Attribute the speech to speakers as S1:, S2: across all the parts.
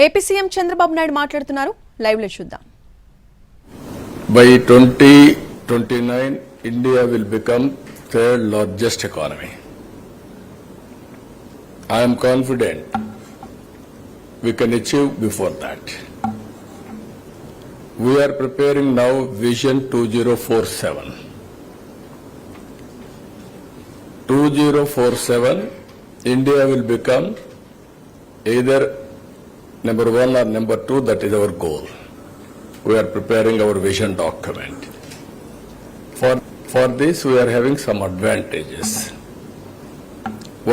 S1: AP CM Chandrababu Naidu మాట్లాడుతున్నారు. Live లో చూద్దాం.
S2: By 2029, India will become third largest economy. I am confident we can achieve before that. We are preparing now Vision 2047. 2047, India will become either number 1 or number 2, that is our goal. We are preparing our vision document. For this, we are having some advantages.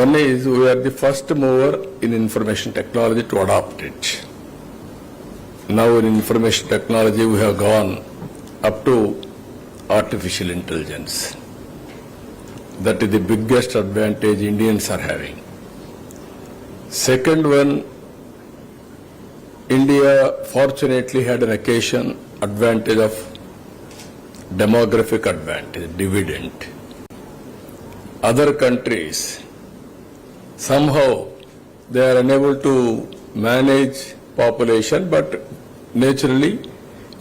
S2: One is we are the first mover in information technology to adopt it. Now in information technology, we have gone up to artificial intelligence. That is the biggest advantage Indians are having. Second one, India fortunately had an occasion advantage of demographic advantage, dividend. Other countries, somehow they are unable to manage population, but naturally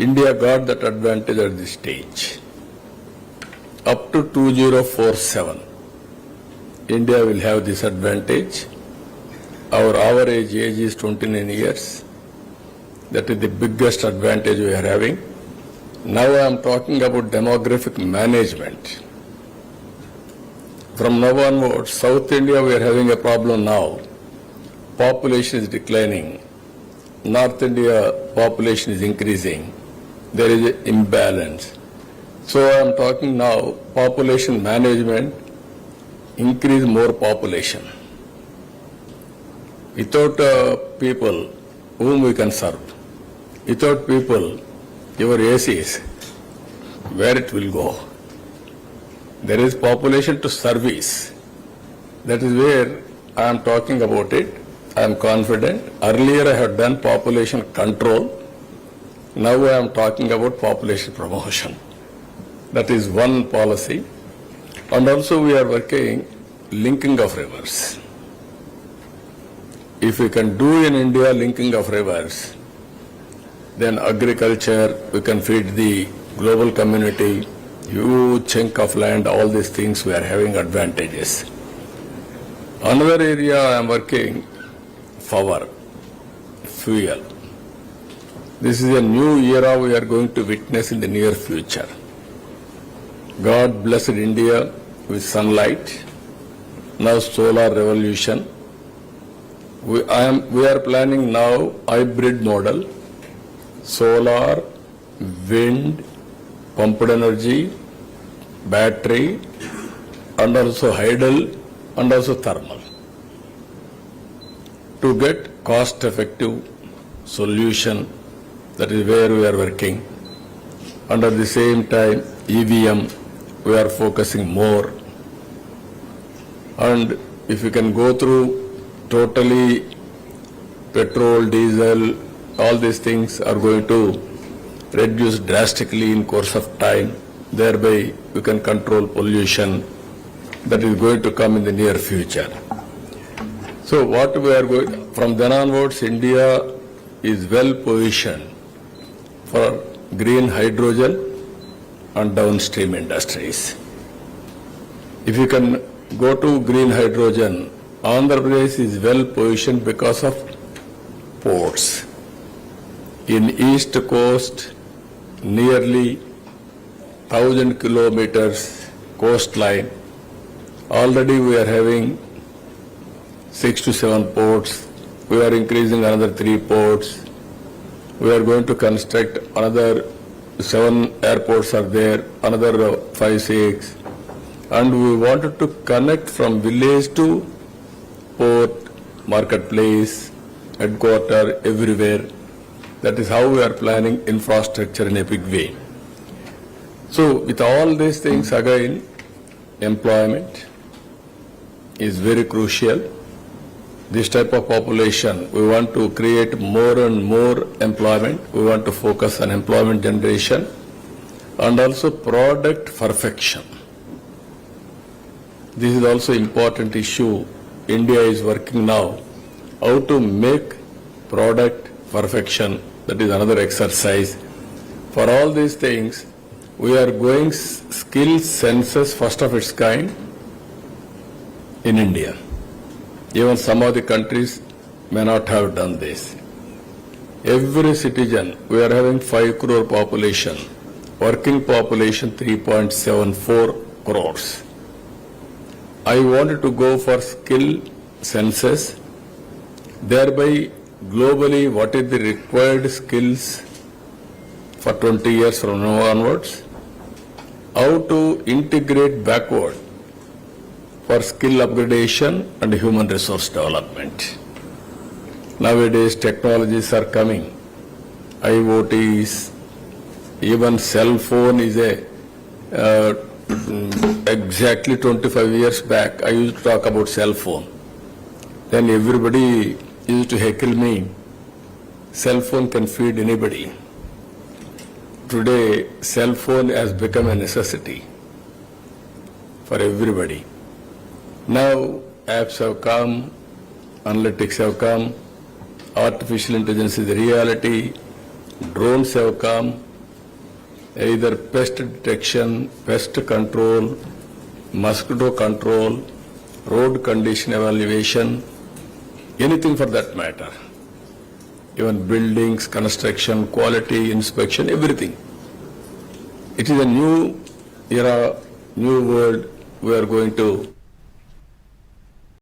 S2: India got that advantage at this stage. Up to 2047, India will have this advantage. Our average age is 29 years. That is the biggest advantage we are having. Now I am talking about demographic management. From now onwards, South India we are having a problem now. Population is declining. North India population is increasing. There is an imbalance. So I am talking now population management, increase more population. Without people whom we can serve. Without people, your ACs, where it will go? There is population to service. That is where I am talking about it. I am confident. Earlier I have done population control. Now I am talking about population promotion. That is one policy. And also we are working linking of rivers. If we can do in India linking of rivers, then agriculture, we can feed the global community, huge chunk of land, all these things we are having advantages. Another area I am working, power, fuel. This is a new era we are going to witness in the near future. God blessed India with sunlight, now solar revolution. We are planning now hybrid model, solar, wind, pumped energy, battery, and also hydel, and also thermal. To get cost-effective solution, that is where we are working. And at the same time, EVM, we are focusing more. And if we can go through totally petrol, diesel, all these things are going to reduce drastically in course of time. Thereby, we can control pollution that is going to come in the near future. So what we are going, from then onwards, India is well positioned for green hydrogen and downstream industries. If you can go to green hydrogen, Andhra Pradesh is well positioned because of ports. In east coast, nearly 1,000 kilometers coastline. Already we are having 6 to 7 ports. We are increasing another 3 ports. We are going to construct another 7 airports are there, another 5, 6. And we wanted to connect from village to port, marketplace, headquarter, everywhere. That is how we are planning infrastructure in a big way. So with all these things, again, employment is very crucial. This type of population, we want to create more and more employment. We want to focus on employment generation and also product perfection. This is also important issue. India is working now how to make product perfection, that is another exercise. For all these things, we are going skill census first of its kind in India. Even some of the countries may not have done this. Every citizen, we are having 5 crore population, working population 3.74 crores. I wanted to go for skill census, thereby globally what is the required skills for 20 years from now onwards, how to integrate backward for skill upgradation and human resource development. Nowadays technologies are coming, IoTs, even cell phone is exactly 25 years back I used to talk about cell phone. Then everybody used to heckle me, cell phone can feed anybody. Today, cell phone has become a necessity for everybody. Now, apps have come, analytics have come, artificial intelligence is a reality, drones have come, either pest detection, pest control, mosquito control, road condition evaluation, anything for that matter. Even buildings, construction, quality, inspection, everything. It is a new era, new world we are going to